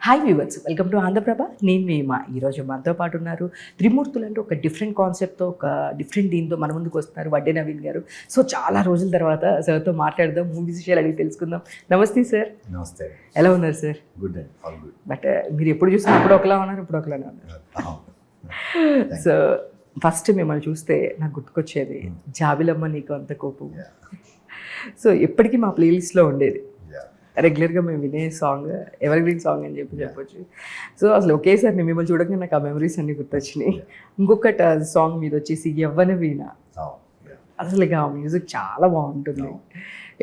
Hi viewers, welcome to Andhra Prabha. నేను మీ మా ఈరోజు మనతో పాటు ఉన్నారు త్రిమూర్తులు అంటే ఒక డిఫరెంట్ కాన్సెప్ట్తో, ఒక డిఫరెంట్ దీంతో మన ముందుకు వస్తున్నారు వడ్డే నవీన్ గారు. సో చాలా రోజుల తర్వాత సార్తో మాట్లాడదాం, మూవీస్ విషయాలు అడిగి తెలుసుకుందాం. నమస్తే సార్. నమస్తే. ఎలా ఉన్నారు sir? Good and all good. But మీరు ఎప్పుడు చూసినా అప్పుడు ఒకలా ఉన్నారు, ఇప్పుడు ఒకలానే ఉన్నారు. సో ఫస్ట్ మిమ్మల్ని చూస్తే నాకు గుర్తుకొచ్చేది జాబిలమ్మ నీకు అంత కోపం. సో ఎప్పటికీ మా ప్లేలిస్ట్లో ఉండేది, రెగ్యులర్గా మేము వినే సాంగ్, ఎవర్ గ్రీన్ సాంగ్ అని చెప్పొచ్చు. సో అసలు ఒకేసారి నేను మిమ్మల్ని చూడగానే నాకు ఆ మెమరీస్ అన్నీ గుర్తొచ్చినాయి. ఇంకొకటి సాంగ్ మీద వచ్చేసి యవ్వన వీణ. అసలు ఆ మ్యూజిక్ చాలా బాగుంటుంది.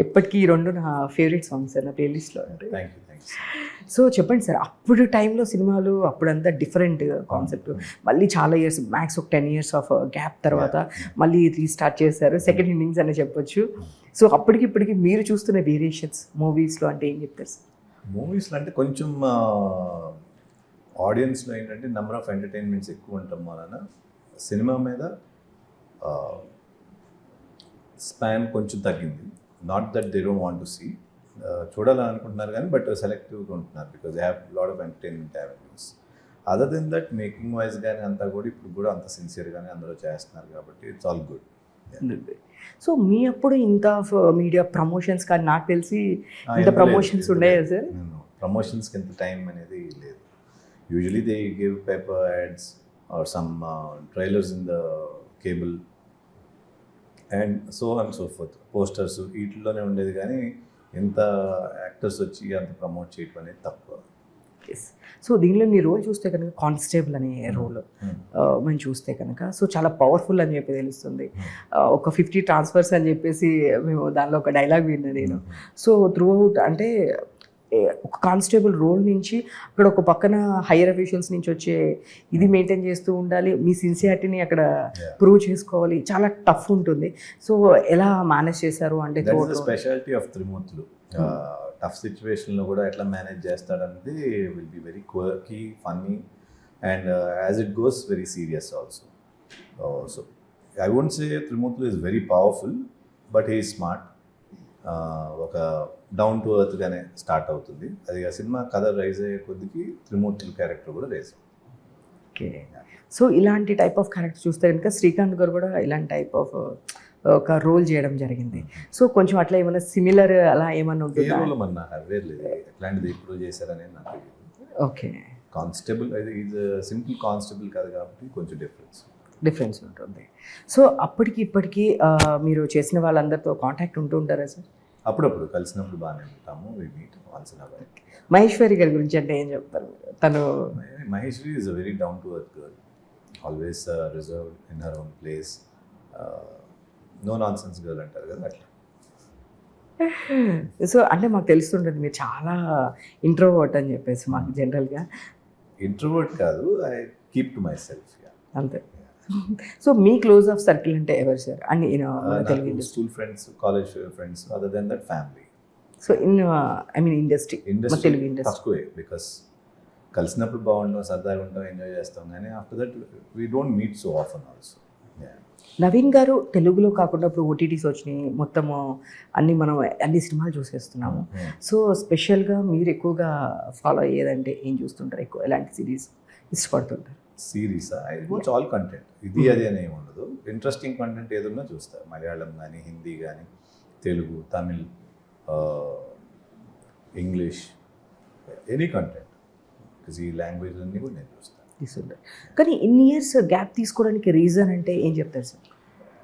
ఎప్పటికీ ఈ రెండు నా ఫేవరెట్ సాంగ్స్ సార్, నా ప్లేలిస్ట్లో ఉంటాయి. సో చెప్పండి సార్, అప్పుడు టైంలో సినిమాలు అప్పుడంతా డిఫరెంట్ కాన్సెప్ట్, మళ్ళీ చాలా ఇయర్స్, మ్యాక్స్ ఒక 10 years ఆఫ్ గ్యాప్ తర్వాత మళ్ళీ రీస్టార్ట్ చేశారు, సెకండ్ ఇన్నింగ్స్ అని చెప్పొచ్చు. సో అప్పటికి ఇప్పటికి మీరు చూస్తున్న వేరియేషన్స్ మూవీస్లో అంటే ఏం చెప్తారు సార్? మూవీస్లో అంటే కొంచెం ఆడియన్స్లో ఏంటంటే నెంబర్ ఆఫ్ ఎంటర్టైన్మెంట్స్ ఎక్కువ ఉండటం వలన సినిమా మీద స్పాన్ కొంచెం తగ్గింది. Not that they don't want to see, చూడాలనుకుంటున్నారు కానీ బట్ సెలెక్టివ్గా ఉంటున్నారు because they have lot of entertainment avenues. Other than that making wise కానీ అంతా కూడా ఇప్పుడు కూడా అంత సిన్సియర్గానే అందరూ చేస్తున్నారు కాబట్టి ఇట్స్ ఆల్ గుడ్. సో మీ అప్పుడు ఇంత మీడియా ప్రమోషన్స్ కానీ నాకు తెలిసి ఇంత ప్రమోషన్స్ ఉన్నాయా సార్? ప్రమోషన్స్కి ఎంత టైం అనేది లేదు. Usually they give paper ads or some trailers in the cable and so and so forth, posters వీటిలోనే ఉండేది కానీ ఎంత యాక్టర్స్ వచ్చి అంత ప్రమోట్ చేయటం అనేది తక్కువ. సో దీనిలో మీ రోల్ చూస్తే కనుక కానిస్టేబుల్ అనే రోల్ మనం చూస్తే కనుక సో చాలా పవర్ఫుల్ అని చెప్పి తెలుస్తుంది. ఒక 50 ట్రాన్స్ఫర్స్ అని చెప్పేసి మేము దానిలో ఒక డైలాగ్ విన్నా నేను. సో త్రూ అవుట్ అంటే ఒక కానిస్టేబుల్ రోల్ నుంచి అక్కడ ఒక పక్కన హైయర్ అఫీషియల్స్ నుంచి వచ్చే ఇది మెయింటైన్ చేస్తూ ఉండాలి, మీ సిన్సియారిటీని అక్కడ ప్రూవ్ చేసుకోవాలి, చాలా టఫ్ ఉంటుంది. సో ఎలా మేనేజ్ చేశారు అంటే స్పెషాలిటీ ఆఫ్ త్రిమూర్తులు, టఫ్ సిచ్యువేషన్లో కూడా ఎట్లా మేనేజ్ చేస్తాడనేది will be very quirky, funny and as it goes very serious also. So I won't say Trimurthulu is very powerful but he is smart. ఒక down to ఎర్త్గానే start అవుతుంది అది. ఆ cinema కథ రైజ్ అయ్యే కొద్దికి త్రిమూర్తుల క్యారెక్టర్ కూడా రైజ్ అవుతుంది. ఓకే. సో ఇలాంటి టైప్ ఆఫ్ క్యారెక్టర్ చూస్తే కనుక శ్రీకాంత్ గారు కూడా ఇలాంటి టైప్ ఆఫ్ ఒక రోల్ చేయడం జరిగింది. సో కొంచెం అట్లా ఏమైనా సిమిలర్ అలా ఏమన్నా ఉంటుంది? ఎట్లాంటిది ఇప్పుడు చేశారనేది నాకు తెలియదు. ఓకే. కానిస్టేబుల్ ఇది సింపుల్ కానిస్టేబుల్ కాదు కాబట్టి కొంచెం డిఫరెన్స్ ఉంటుంది. సో అప్పటికి ఇప్పటికీ మీరు చేసిన వాళ్ళందరితో కాంటాక్ట్ ఉంటూ ఉంటారా సార్? అప్పుడప్పుడు కలిసినప్పుడు బాగానే ఉంటాము. మహేశ్వరి గారి గురించి అంటే ఏం చెప్తారు? తను Maheshwari is a very down to earth girl, always reserve in her own place, no nonsense girl అంటారు కదా అట్లా. సో అంటే మాకు తెలుస్తుంటుంది మీరు చాలా ఇంట్రోవర్ట్ అని చెప్పేసి మాకు జనరల్గా. ఇంట్రోవర్ట్ కాదు, I keep to myself. అంతే. సో మీ క్లోజ్ ఆఫ్ సర్కిల్ అంటే ఎవరు sir? And school friends, college friends, other than that family. So I mean industry Telugu industry తక్కువే బికాస్ కలిసినప్పుడు బాగుంటాం, సరదాగా ఉంటాం, ఎంజాయ్ చేస్తాం కానీ after that we don't meet so often also. Naveen garu తెలుగులో కాకుండా ఇప్పుడు ఓటీటీస్ వచ్చినాయి, మొత్తము అన్ని సినిమాలు చూసేస్తున్నాము. సో స్పెషల్గా మీరు ఎక్కువగా ఫాలో అయ్యేదంటే ఏం చూస్తుంటారు? ఎక్కువ ఎలాంటి సిరీస్ ఇష్టపడుతుంటారు? Series I watch all content, ఇది అది అని ఏమి ఉండదు. ఇంట్రెస్టింగ్ కంటెంట్ ఏదన్నా చూస్తారు. మలయాళం కానీ, హిందీ కానీ, Telugu, Tamil, English, any content, because ఈ లాంగ్వేజ్ అన్నీ కూడా నేను చూస్తాను. కానీ ఇన్ని ఇయర్స్ గ్యాప్ తీసుకోవడానికి రీజన్ అంటే ఏం చెప్తారు sir?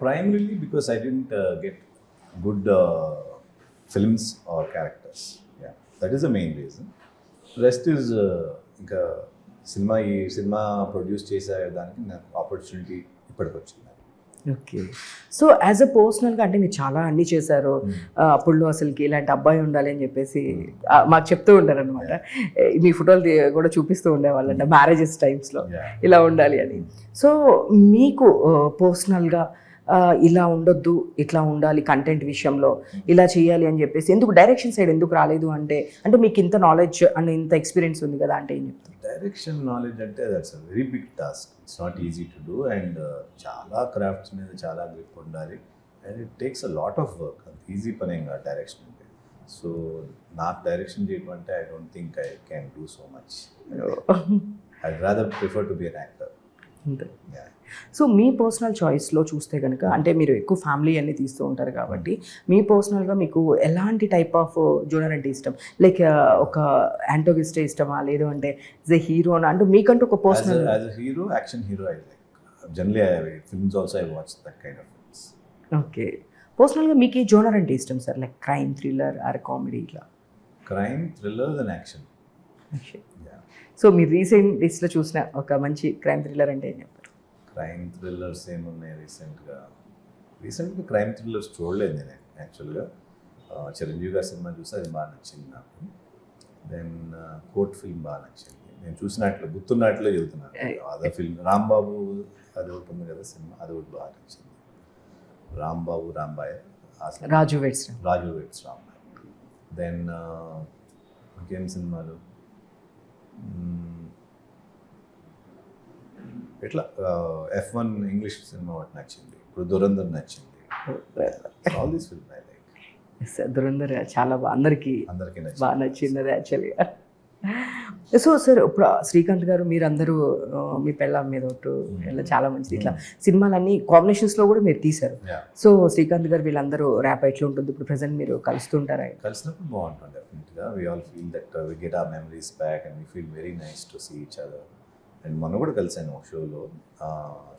Primarily because I didn't get good films or characters, that is the main reason. Rest is ఇంకా ఈ సినిమా ప్రొడ్యూస్ చేసేదానికి నాకు ఆపర్చునిటీ ఇప్పటికి వచ్చింది. ఓకే. సో యాజ్ అ పర్సనల్గా అంటే మీరు చాలా అన్నీ చేశారు. అప్పుడు అసలుకి ఇలాంటి అబ్బాయి ఉండాలి అని చెప్పేసి మాకు చెప్తూ ఉంటారు అనమాట. మీ ఫోటోలు కూడా చూపిస్తూ ఉండేవాళ్ళంట మ్యారేజెస్ టైమ్స్లో ఇలా ఉండాలి అని. సో మీకు పర్సనల్గా ఇలా ఉండొద్దు, ఇట్లా ఉండాలి కంటెంట్ విషయంలో, ఇలా చేయాలి అని చెప్పేసి ఎందుకు డైరెక్షన్ సైడ్ ఎందుకు రాలేదు? అంటే మీకు ఇంత నాలెడ్జ్ అండ్ ఇంత ఎక్స్పీరియన్స్ ఉంది కదా అంటే ఏం చెప్తారు? డైరెక్షన్ నాలెడ్జ్ అంటే that's a very big task. It's not easy to do and చాలా క్రాఫ్ట్స్ మీద చాలా గ్రిప్ ఉండాలి and it takes a lot of work. అది ఈజీ పని ఇంకా డైరెక్షన్ అంటే సో నాకు డైరెక్షన్ చేయడం అంటే I don't think I can do so much. I rather prefer to be an actor. అంతే. సో మీ పర్సనల్ చాయిస్లో చూస్తే కనుక అంటే మీరు ఎక్కువ ఫ్యామిలీ అన్ని తీస్తూ ఉంటారు కాబట్టి మీ పర్సనల్గా మీకు ఎలాంటి టైప్ ఆఫ్ జోనర్ అంటే ఇష్టం? లైక్ ఒక యాంటోగిస్టే ఇష్టమా, లేదు అంటే ఇస్ ఎ హీరోనా, అంటే మీకంటూ ఒక personal as a hero, action hero I like. Generally films also I watch that kind of films. Okay. పర్సనల్గా మీకు ఈ జోనర్ అంటే ఇష్టం sir? Like crime, thriller or comedy ఇట్లా? Crime, thriller and action. So మీరు రీసెంట్ డేస్లో చూసిన ఒక మంచి క్రైమ్ థ్రిల్లర్ అంటే ఏం చెప్తారు? క్రైమ్ థ్రిల్లర్స్ ఏమున్నాయి రీసెంట్గా క్రైమ్ థ్రిల్లర్స్ చూడలేదు నేను యాక్చువల్గా. చిరంజీవి గారి సినిమా చూసి అది బాగా నచ్చింది నాకు. దెన్ కోర్ట్ ఫిల్మ్ బాగా నచ్చింది. నేను చూసినట్లు గుర్తున్నట్లు చెబుతున్నాను. అదే ఫిల్మ్ రాంబాబు అది ఒకటి ఉంది కదా సినిమా, అది ఒకటి బాగా నచ్చింది. రాంబాబు రాంబాయ్, రాజు వెడ్స్ రాంబాయ్. దెన్ ఇంకేం సినిమాలు ఇట్లా F1 ఇంగ్లీష్ సినిమా ఒకటి నచ్చింది. ఇప్పుడు దురంధర్ నచ్చింది. All these film I like. Dhurandhar చాలా అందరికీ నచ్చింది. బాగా నచ్చింది అది యాక్చువల్గా. సో సార్ ఇప్పుడు శ్రీకాంత్ గారు మీరందరూ మీ పెళ్ళాం మీద ఒకటి ఇలా చాలా మంచిది ఇట్లా సినిమాలన్నీ కాంబినేషన్స్లో కూడా మీరు తీశారు. సో శ్రీకాంత్ గారు వీళ్ళందరూ ర్యాప్ ఎట్లా ఉంటుంది ఇప్పుడు ప్రజెంట్ మీరు కలుస్తుంటారా? కలిసినప్పుడు బాగుంటుంది డెఫినెట్గా. We all feel that we get our memories back and we feel very nice to see each other. And మొన్న కూడా కలిసాను ఒక షోలో.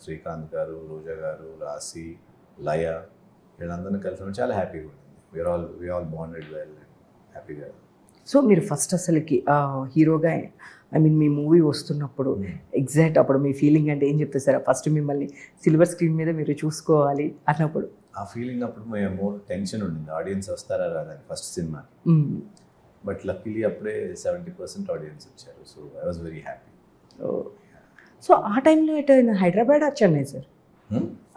శ్రీకాంత్ గారు, రోజా గారు, రాశి, లయ వీళ్ళందరినీ కలిసినప్పుడు చాలా హ్యాపీగా ఉంటుంది. We all bonded well and హ్యాపీగా. సో మీరు ఫస్ట్ అసలుకి హీరోగా ఐ మీన్ మీ మూవీ వస్తున్నప్పుడు ఎగ్జాక్ట్ అప్పుడు మీ ఫీలింగ్ అంటే ఏం చెప్తారు సార్? ఫస్ట్ మిమ్మల్ని సిల్వర్ స్క్రీన్ మీద మీరు చూసుకోవాలి అన్నప్పుడు ఆ ఫీలింగ్ అప్పుడు మోర్ టెన్షన్ ఉండింది, ఆడియన్స్ వస్తారా రాదని ఫస్ట్ సినిమా. బట్ లక్కీలీ అప్పుడే 70% ఆడియన్స్ వచ్చారు. So I was very happy. So ఆ టైంలో ఎటు హైదరాబాద్ ఆ చెన్నై సార్?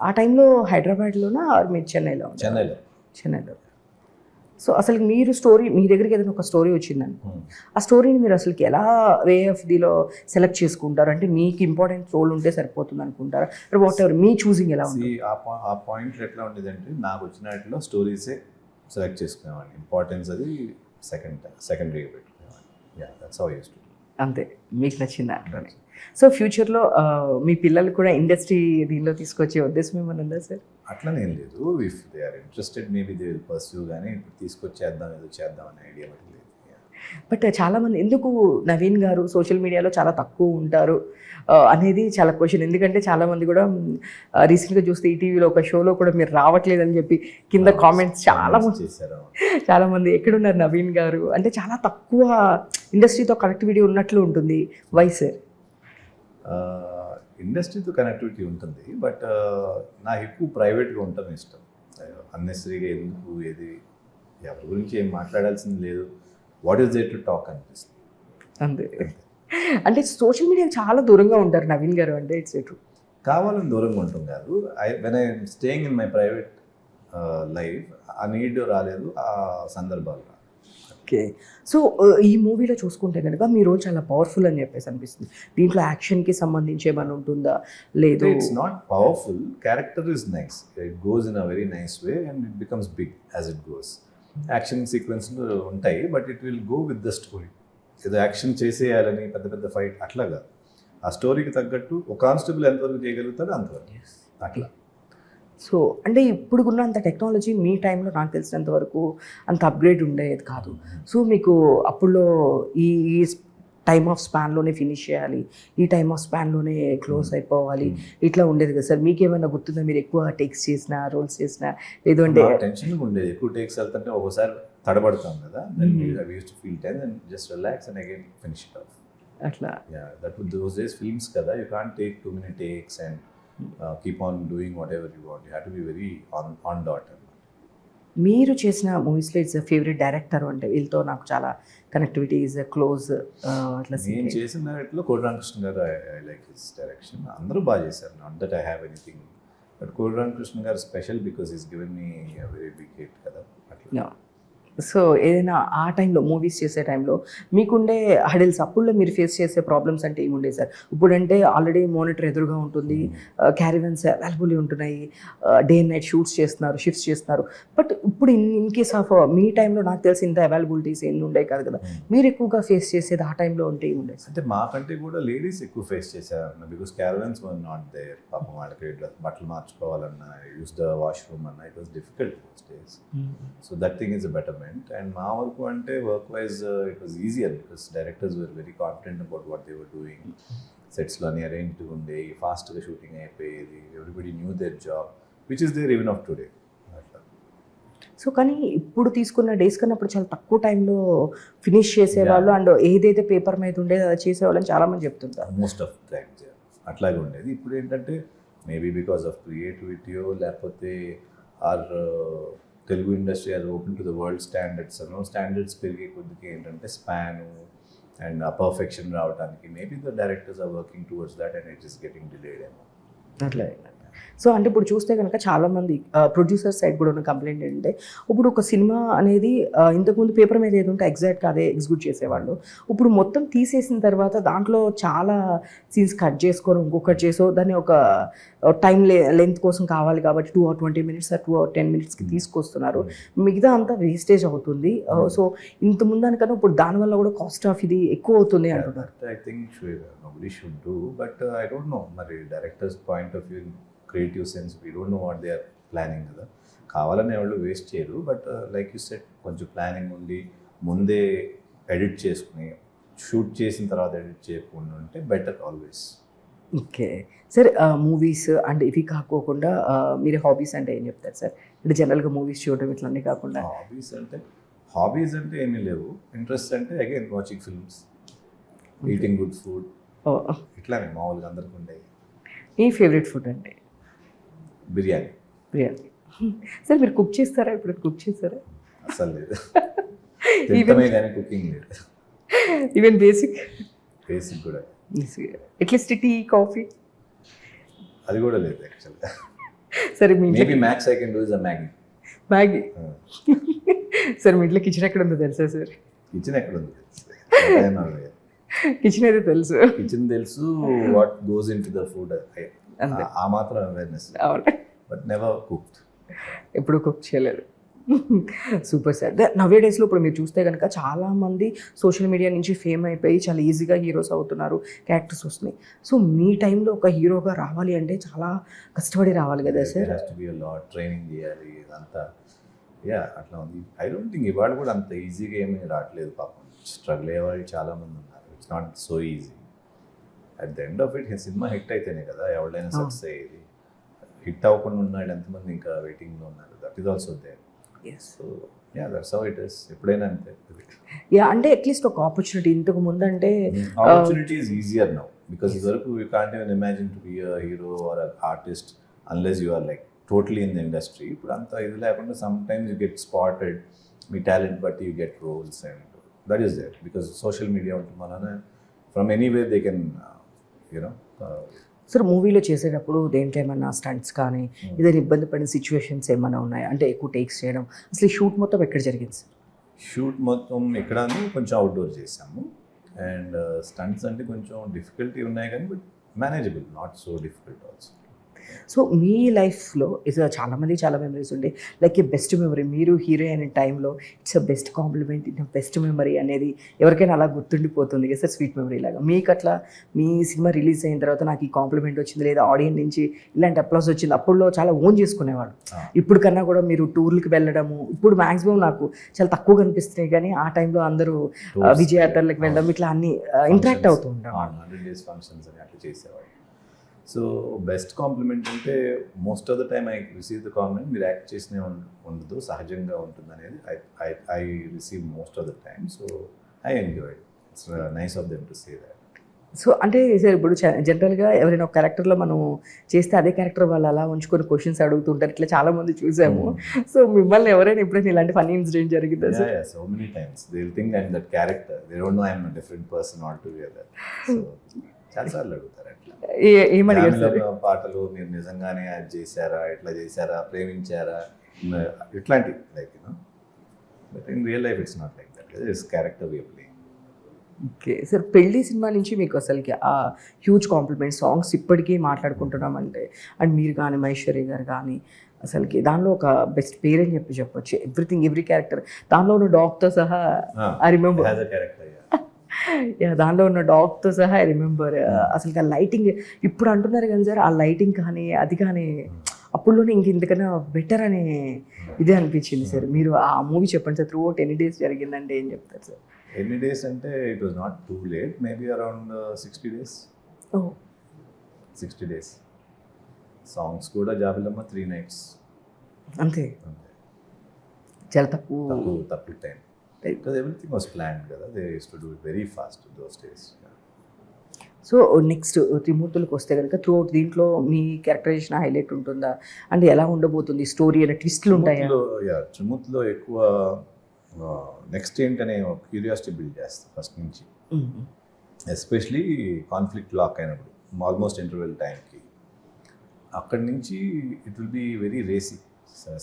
ఆ టైంలో హైదరాబాద్లోనా మీరు చెన్నైలో? చెన్నైలో. సో అసలు మీరు స్టోరీ మీ దగ్గరికి ఏదైనా ఒక స్టోరీ వచ్చిందండి, ఆ స్టోరీని మీరు అసలుకి ఎలా వేఎఫ్డిలో సెలెక్ట్ చేసుకుంటారు? అంటే మీకు ఇంపార్టెంట్ రోల్ ఉంటే సరిపోతుంది అనుకుంటారా? వాట్ ఎవర్ మీ చూసింగ్ ఎలా ఉంది? ఆ పాయింట్లో ఎట్లా ఉండేదంటే నాకు వచ్చిన వాటిలో స్టోరీసే సెలెక్ట్ చేసుకునేవాడిని. ఇంపార్టెన్స్ అది సెకండరీగా పెట్టుకునేవాడిని. That's how I used to. అంతే, మీకు నచ్చింది దాంట్లోనే. సో ఫ్యూచర్లో మీ పిల్లలు కూడా ఇండస్ట్రీ దీనిలో తీసుకొచ్చే ఉద్దేశం ఏమైనా ఉందా సార్? అట్లనేం లేదు. If they are interested maybe they will pursue, కానీ ఇప్పుడు తీసుకొచ్చేద్దాం ఏదో చేద్దాం అనే ఐడియా లేదు. బట్ చాలామంది ఎందుకు నవీన్ గారు సోషల్ మీడియాలో చాలా తక్కువ ఉంటారు అనేది చాలా క్వశ్చన్. ఎందుకంటే చాలామంది కూడా రీసెంట్గా చూస్తే ఈటీవీలో ఒక షోలో కూడా మీరు రావట్లేదని చెప్పి కింద కామెంట్స్ చాలామంది ఎక్కడున్నారు నవీన్ గారు అంటే చాలా తక్కువ ఇండస్ట్రీతో కనెక్టివిటీ ఉన్నట్లు ఉంటుంది. Why sir? ఇండస్ట్రీతో కనెక్టివిటీ ఉంటుంది, బట్ నాకు ఎక్కువ ప్రైవేట్గా ఉండటం ఇష్టం. అన్నెసరీగా ఎందుకు ఏది ఎవరి గురించి ఏం మాట్లాడాల్సింది లేదు. What is there to talk అనిపిస్తుంది అంతే. అంటే సోషల్ మీడియాకి చాలా దూరంగా ఉంటారు నవీన్ గారు అంటే ఇట్స్ ట్రూ. కావాలని దూరంగా ఉంటాం కాదు. When I staying in my private life ఆ నీడ్ రాలేదు, ఆ సందర్భాలు. ఓకే. సో ఈ మూవీలో చూసుకుంటే కనుక మీ రోల్ చాలా పవర్ఫుల్ అని చెప్పేసి అనిపిస్తుంది. దీంట్లో యాక్షన్కి సంబంధించి ఏమైనా ఉంటుందా? లేదు, it's not powerful. Character is nice, it goes in a very nice way and it becomes big as it goes. Action సీక్వెన్స్లు ఉంటాయి, but it will go with the story. ఏదో యాక్షన్ చేసేయాలని పెద్ద పెద్ద ఫైట్ అట్లా కాదు. ఆ స్టోరీకి తగ్గట్టు ఒక కానిస్టేబుల్ ఎంతవరకు చేయగలుగుతాడో అంతవరకు అట్లా. సో అంటే ఇప్పుడు ఉన్నంత టెక్నాలజీ మీ టైంలో నాకు తెలిసినంత వరకు అంత అప్గ్రేడ్ ఉండేది కాదు. సో మీకు అప్పుడులో ఈ టైమ్ ఆఫ్ స్పాన్లోనే ఫినిష్ చేయాలి, ఈ టైమ్ ఆఫ్ స్పాన్లోనే క్లోజ్ అయిపోవాలి, ఇట్లా ఉండేది కదా సార్? మీకేమైనా గుర్తుందా మీరు ఎక్కువ టేక్స్ చేసిన రోల్స్ చేసిన? లేదు అంటే టెన్షన్గా ఉండేది. ఎక్కువ టేక్స్ వెళ్తుంటే ఒకసారి తడబడతాం కదా, feel ten and just relax and again finish it of అట్లా. దట్ దోస్ డేస్ ఫిల్మ్స్ కదా, you can't take too many takes and keep on doing whatever you want. You have to be very on dot. మీరు చేసిన మూవీస్లో it's favourite director అంటే వీళ్ళతో నాకు చాలా connectivity is close అట్లా? నేను చేసిన డైరెక్టర్లో కోడి రామకృష్ణ గారు, ఐ లైక్ హిస్ డైరెక్షన్. అందరూ బాగా చేశారు. Not that I have anything, but Kodi Ramakrishna garu special because is given me very big hit కదా అట్లా. సో ఏదైనా ఆ టైంలో మూవీస్ చేసే టైంలో మీకుండే హడిల్స్ అప్పుడులో మీరు ఫేస్ చేసే ప్రాబ్లమ్స్ అంటే ఏముండే సార్? ఇప్పుడంటే ఆల్రెడీ మానిటర్ ఎదురుగా ఉంటుంది, క్యారివన్స్ అవైలబుల్ ఉంటున్నాయి, డే అండ్ నైట్ షూట్స్ చేస్తున్నారు, షిఫ్ట్స్ చేస్తున్నారు. బట్ ఇప్పుడు ఇన్ కేస్ ఆఫ్ మీ టైంలో నాకు తెలిసి ఇంత అవైలబిలిటీస్ ఎన్ని ఉండేవి కాదు కదా, మీరు ఎక్కువగా ఫేస్ చేసేది ఆ టైంలో ఉంటే ఏముండే సార్? అంటే మాకంటే కూడా లేడీస్ ఎక్కువ ఫేస్ చేశారన్న, because caravans were not there. పాపం వాళ్ళకి ఇట్లా బట్టలు మార్చుకోవాలన్నా, యూస్ ద వాష్రూమ్ అన్నా, it was difficult those days. So that thing is a betterment. And మా వరకు అంటే work wise it was easier, because directors were very confident about what they were doing. సెట్స్లో అన్ని అరేంజ్డ్ ఉండేవి, ఫాస్ట్గా shooting అయిపోయేది, everybody knew their job, which is their even of today. అట్లా. So కానీ ఇప్పుడు తీసుకున్న డేస్ కన్నా అప్పుడు చాలా తక్కువ టైంలో ఫినిష్ చేసేవాళ్ళు, అండ్ ఏదైతే పేపర్ మీద ఉండేది అది చేసేవాళ్ళని చాలామంది చెప్తుంటారు. మోస్ట్ ఆఫ్ టైమ్స్ అట్లాగే ఉండేది. ఇప్పుడు ఏంటంటే మేబీ బికాస్ ఆఫ్ క్రియేటివిటీయో లేకపోతే or Telugu industry are open to the world standards అనో, స్టాండర్డ్స్ పెరిగే కొద్దికి ఏంటంటే స్పాను అండ్ ఆ పర్ఫెక్షన్ రావడానికి maybe the directors are working towards that and it is getting delayed ఏమో. అట్లా. సో అంటే ఇప్పుడు చూస్తే కనుక చాలామంది ప్రొడ్యూసర్ సైడ్ కూడా ఉన్న కంప్లైంట్ ఏంటంటే, ఇప్పుడు ఒక సినిమా అనేది ఇంతకుముందు పేపర్ మీద ఏది ఉంటే ఎగ్జాక్ట్గా అదే ఎగ్జిక్యూట్ చేసేవాళ్ళు. ఇప్పుడు మొత్తం తీసేసిన తర్వాత దాంట్లో చాలా సీన్స్ కట్ చేసుకొని ఇంకొకటి చేసో దాన్ని ఒక టైం లెంత్ కోసం కావాలి కాబట్టి 2 or 20 minutes 2 or 10 minutesకి తీసుకొస్తున్నారు. మిగతా అంతా వేస్టేజ్ అవుతుంది. సో ఇంత ముందానికన్నా ఇప్పుడు దానివల్ల కూడా కాస్ట్ ఆఫ్ ఇది ఎక్కువ అవుతుంది అంటున్నారు. I think nobody should do, but I don't know మరి directors point of view, creative sense, we don't know what they are planning కదా. కావాలని ఎవరు వేస్ట్ చేయరు, బట్ లైక్ యూ సెట్ కొంచెం ప్లానింగ్ ఉండి ముందే ఎడిట్ చేసుకుని షూట్ చేసిన తర్వాత ఎడిట్ చేయకుండా ఉంటే better always. Okay sir, movies and ఇవి కాకోకుండా మీరు హాబీస్ అంటే ఏం చెప్తారు సార్? అంటే జనరల్గా మూవీస్ చూడడం ఇట్లన్నీ కాకుండా హాబీస్ అంటే ఏమీ లేవు. ఇంట్రెస్ట్ అంటే again watching films, eating good food, ఇట్లానే మామూలుగా అందరికి ఉండేవి. మీ ఫేవరెట్ ఫుడ్ అంటే? బిర్యానీ. సార్ మీరు కుక్ చేస్తారా? ఇప్పుడు కుక్ చేస్తారా? అసలు లేదు, తింటమే కానీ కుకింగ్ లేదు. ఈవెన్ బేసిక్ కూడా అట్లీస్ట్ టీ, కాఫీ అది కూడా లేదు యాక్చువల్గా. సరే మీ maybe max I can do is a Maggi. Sir మీ ఇంట్లో కిచెన్ ఎక్కడ ఉందో తెలుసా సార్? కిచెన్ ఎక్కడ ఉంది? కిచెన్ అయితే తెలుసు, కిచెన్ తెలుసు, what goes into the food ఆ మాత్రం అవేర్నెస్, బట్ నెవర్ కుక్డ్. ఎప్పుడు కుక్ చేయలేదు. Super sir. నవే డేస్లో ఇప్పుడు మీరు చూస్తే కనుక చాలామంది సోషల్ మీడియా నుంచి ఫేమ్ అయిపోయి చాలా ఈజీగా హీరోస్ అవుతున్నారు, క్యారెక్టర్స్ వస్తున్నాయి. సో మీ టైంలో ఒక హీరోగా రావాలి అంటే చాలా కష్టపడి రావాలి కదా sir? Has to be a lot, training చేయాలి ఇదంతా. యా అట్లా ఉంది. ఐ డోంట్ థింక్ ఇవాళ కూడా అంత ఈజీగా ఏమీ రావట్లేదు పాపం. స్ట్రగుల్ అయ్యే వాళ్ళు చాలామంది ఉన్నారు. It's not so easy. At the end of it cinema hit అయితేనే కదా ఎవరైనా సక్సెస్ అయ్యేది. హిట్ అవ్వకుండా ఉన్నాడు ఎంతమంది ఇంకా వెయిటింగ్లో ఉన్నారు. That is also there. So yeah that's how it is. ఎప్పుడైనా అంతే. యా అంటే అట్లీస్ట్ ఒక ఆపర్చునిటీ ఇంతకు ముందు అంటే opportunity is easier now, because ఇదివరకు you can't even imagine to be a hero or a artist unless you are like totally in the industry. ఇప్పుడు అంతా ఇది లేకుండా sometimes you get spotted, మీ టాలెంట్ బట్టి you get roles, and that is there because social media ఉంటుంది వలన from anywhere they can you know. Sir మూవీలో చేసేటప్పుడు దేంట్లో ఏమన్నా స్టంట్స్ కానీ ఏదైనా ఇబ్బంది పడిన సిచ్యువేషన్స్ ఏమైనా ఉన్నాయా? అంటే ఎక్కువ టేక్స్ చేయడం, అసలు షూట్ మొత్తం ఎక్కడ జరిగింది సార్? షూట్ మొత్తం ఎక్కడ కొంచెం అవుట్డోర్ చేసాము. అండ్ స్టంట్స్ అంటే కొంచెం డిఫికల్టీ ఉన్నాయి కానీ but manageable, not so difficult also. So మీ లైఫ్లో ఇది చాలామంది చాలా మెమరీస్ ఉండే, లైక్ ఏ బెస్ట్ మెమరీ మీరు హీరో అయిన టైంలో it's a best compliment, it best memory అనేది ఎవరికైనా అలా గుర్తుండిపోతుంది కదా సార్, స్వీట్ మెమరీ లాగా. మీకు అట్లా మీ సినిమా రిలీజ్ అయిన తర్వాత నాకు ఈ కాంప్లిమెంట్ వచ్చింది లేదా ఆడియన్స్ నుంచి ఇలాంటి అప్లాస్ వచ్చింది, అప్పుడులో చాలా ఓన్ చేసుకునేవాడు. ఇప్పుడు కన్నా కూడా మీరు టూర్లకు వెళ్ళడము ఇప్పుడు మ్యాక్సిమం నాకు చాలా తక్కువ కనిపిస్తున్నాయి, కానీ ఆ టైంలో అందరూ విజయయాత్రలకు వెళ్ళడం ఇట్లా అన్ని ఇంటరాక్ట్ అవుతూ ఉంటాం. 100 days ఫంక్షన్స్ అని అట్లా చేసేవాడు. సో బెస్ట్ కాంప్లిమెంట్ అంటే most of the time I receive the complement మీరు యాక్ట్ చేసినే ఉండదు, సహజంగా ఉంటుంది అనేది I receive most of the time. So I enjoyed. It's nice of them to say that. So అంటే సార్ ఇప్పుడు జనరల్గా ఎవరైనా ఒక క్యారెక్టర్లో మనం చేస్తే అదే క్యారెక్టర్ వాళ్ళు అలా ఉంచుకొని క్వశ్చన్స్ అడుగుతుంటారు, ఇట్లా చాలా మంది చూసాము. సో మిమ్మల్ని ఎవరైనా ఎప్పుడైనా ఇలాంటి ఫన్నీ ఇన్సిడెంట్ జరిగిందా sir? So many times they will think I'm that character, they don't know I'm a different person all together. So చాలాసార్లు అడుగుతారు అట్లా, ఏమడిగారు? పాటలు మీరు నిజంగానే అది చేశారా, ఇట్లా చేశారా, ప్రేమించారా, ఇట్లాంటి like you know but in real life it's not like that. It's character we are playing. Okay sir, పెళ్లి సినిమా నుంచి మీకు అసలుకి ఆ హ్యూజ్ కాంప్లిమెంట్ సాంగ్స్ ఇప్పటికీ మాట్లాడుకుంటున్నామంటే, అండ్ మీరు కానీ మహేశ్వరి గారు కానీ అసలుకి దానిలో ఒక బెస్ట్ పేరు అని చెప్పొచ్చు. ఎవ్రీథింగ్, ఎవ్రీ క్యారెక్టర్, దానిలో ఉన్న డాగ్తో సహా I remember, as a character. దానిలో ఉన్న డాగ్తో సహా ఐ రిమెంబర్. అసలు ఆ లైటింగ్ ఇప్పుడు అంటున్నారు కానీ సార్, ఆ లైటింగ్ కానీ అది కానీ అప్పుడులోనే ఇంతకన్నా బెటర్ అనే ఇదే అనిపించింది సార్. మీరు ఆ మూవీ చెప్పండి సార్, త్రూ అవుట్ ఎన్ని డేస్ జరిగిందంటే ఏం చెప్తారు సార్? ఎన్ని డేస్ అంటే it was not too late, maybe around 60 days. ఓ 60 days. సాంగ్స్ కూడా జాబిలమ్మ 3 nights. అంతే, అంతే, చాలా తక్కువ time. Because everything was planned కదా, they use to do it very fast those days. So next త్రిమూర్తులకు వస్తే కనుక త్రూ అవుట్ దీంట్లో మీ క్యారెక్టరైజేషన్ హైలైట్ ఉంటుందా, అంటే ఎలా ఉండబోతుంది స్టోరీ అనే ట్విస్ట్లు ఉంటాయా? త్రిమూర్తిలో ఎక్కువ నెక్స్ట్ ఏంటనే క్యూరియాసిటీ బిల్డ్ చేస్తాం ఫస్ట్ నుంచి, ఎస్పెషలీ కాన్ఫ్లిక్ట్ లాక్ అయినప్పుడు ఆల్మోస్ట్ ఇంటర్వెల్ టైంకి. అక్కడి నుంచి it will be very racy.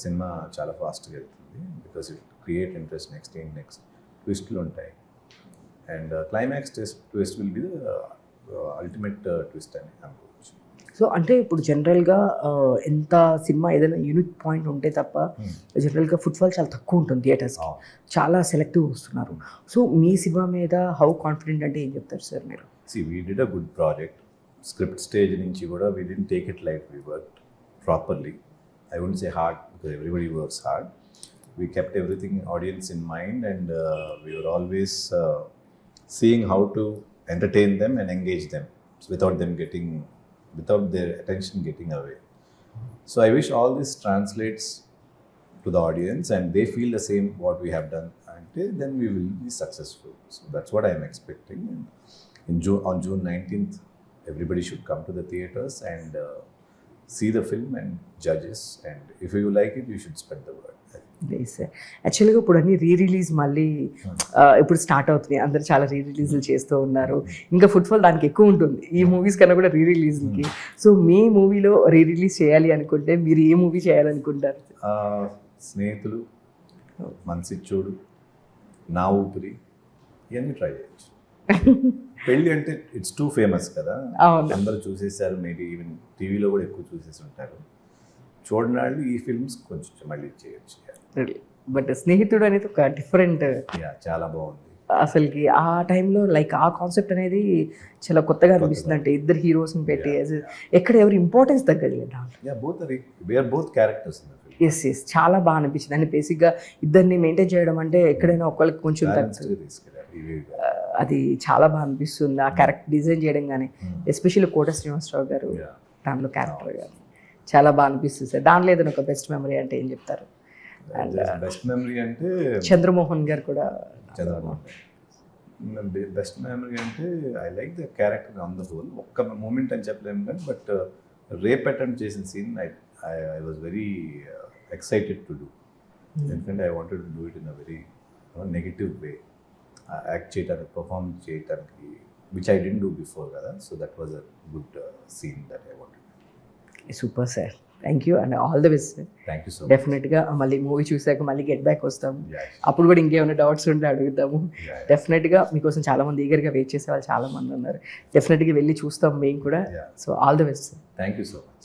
Cinema చాలా ఫాస్ట్గా వెళ్తుంది because it create interest. Next ట్విస్ట్లు ఉంటాయి, and climax twist will be the ultimate twist అని అనుకోవచ్చు. సో అంటే ఇప్పుడు జనరల్గా ఎంత సినిమా ఏదైనా యూనిక్ పాయింట్ ఉంటే తప్ప జనరల్గా ఫుట్ఫాల్ చాలా తక్కువ ఉంటుంది థియేటర్స్కి, చాలా సెలెక్టివ్ వస్తున్నారు. సో మీ సినిమా మీద హౌ కాన్ఫిడెంట్ అంటే ఏం చెప్తారు సార్ మీరు? We did a good project. Script stage నుంచి కూడా we didn't take it light, we worked properly. I wouldn't say hard because everybody works hard. We kept everything audience in mind, and we were always seeing how to entertain them and engage them without their attention getting away. So I wish all this translates to the audience and they feel the same what we have done, and then we will be successful. So that's what I am expecting. And on June 19th, everybody should come to the theaters and see the film and judge us, and if you like it, you should spread the word. Sir యాక్చువల్గా ఇప్పుడు అన్ని release మళ్ళీ ఇప్పుడు start అవుతుంది, అందరు చాలా రిలీజ్లు చేస్తూ ఉన్నారు. ఇంకా ఫుట్ఫాల్ దానికి ఎక్కువ ఉంటుంది ఈ మూవీస్ కన్నా కూడా రిలీజ్కి. సో మీ మూవీలో రిలీజ్ చేయాలి అనుకుంటే మీరు ఏ మూవీ చేయాలనుకుంటారు? స్నేహితులు, మనసిచ్చోడు, నా ఊపిరి, ఇవన్నీ ట్రై చేయొచ్చు. పెళ్ళి అంటే ఇట్స్ టూ ఫేమస్ కదా, అందరూ చూసేసారు, మేబీ ఈవెన్ టీవీలో కూడా ఎక్కువ చూసేసి ఉంటారు. చూడని వాళ్ళు ఈ ఫిల్మ్స్ కొంచెం మళ్ళీ చేయొచ్చు. బట్ స్నేహితుడు అనేది ఒక డిఫరెంట్, చాలా బాగుంది అసలుకి ఆ టైంలో లైక్ ఆ కాన్సెప్ట్ అనేది చాలా కొత్తగా అనిపిస్తుంది. అంటే ఇద్దరు హీరోస్ని పెట్టి ఎక్కడ ఎవరి ఇంపార్టెన్స్ తగ్గలేదు బోత్ క్యారెక్టర్స్. ఎస్ చాలా బాగా అనిపించింది. అంటే బేసిక్గా ఇద్దరిని మెయింటైన్ చేయడం అంటే ఎక్కడైనా ఒకరికి కొంచెం అది చాలా బాగా అనిపిస్తుంది. ఆ క్యారెక్టర్ డిజైన్ చేయడం కానీ ఎస్పెషల్లీ కోట శ్రీనివాసరావు గారు దాంట్లో క్యారెక్టర్ కానీ చాలా బాగా అనిపిస్తుంది సార్. దానిలో ఏదైనా ఒక బెస్ట్ మెమరీ అంటే ఏం చెప్తారు? అండ్ బెస్ట్ మెమరీ అంటే చంద్రమోహన్ గారు కూడా. బెస్ట్ మెమరీ అంటే I like the character on the whole. ఒక్క మూమెంట్ అని చెప్పలేము కానీ, బట్ రేప్ అటెంప్ట్ చేసిన scene I was very excited to do. ఎందుకంటే I wanted to do it in a very negative way, act చేయడానికి, perform చేయడానికి, which I didn't do before కదా. So that was a good scene that I wanted. Super sir, thank you and all the best sir. Thank you so much. డెఫినెట్గా మళ్ళీ movie చూసాక మళ్ళీ get back వస్తాము, అప్పుడు కూడా ఇంకేమైనా డౌట్స్ ఉంటే అడుగుతాము. డెఫినెట్గా మీకోసం చాలామంది ఈగర్గా వెయిట్ చేసే వాళ్ళు చాలామంది ఉన్నారు. డెఫినెట్గా వెళ్ళి చూస్తాం మేము కూడా. So all the best sir. Thank you so much.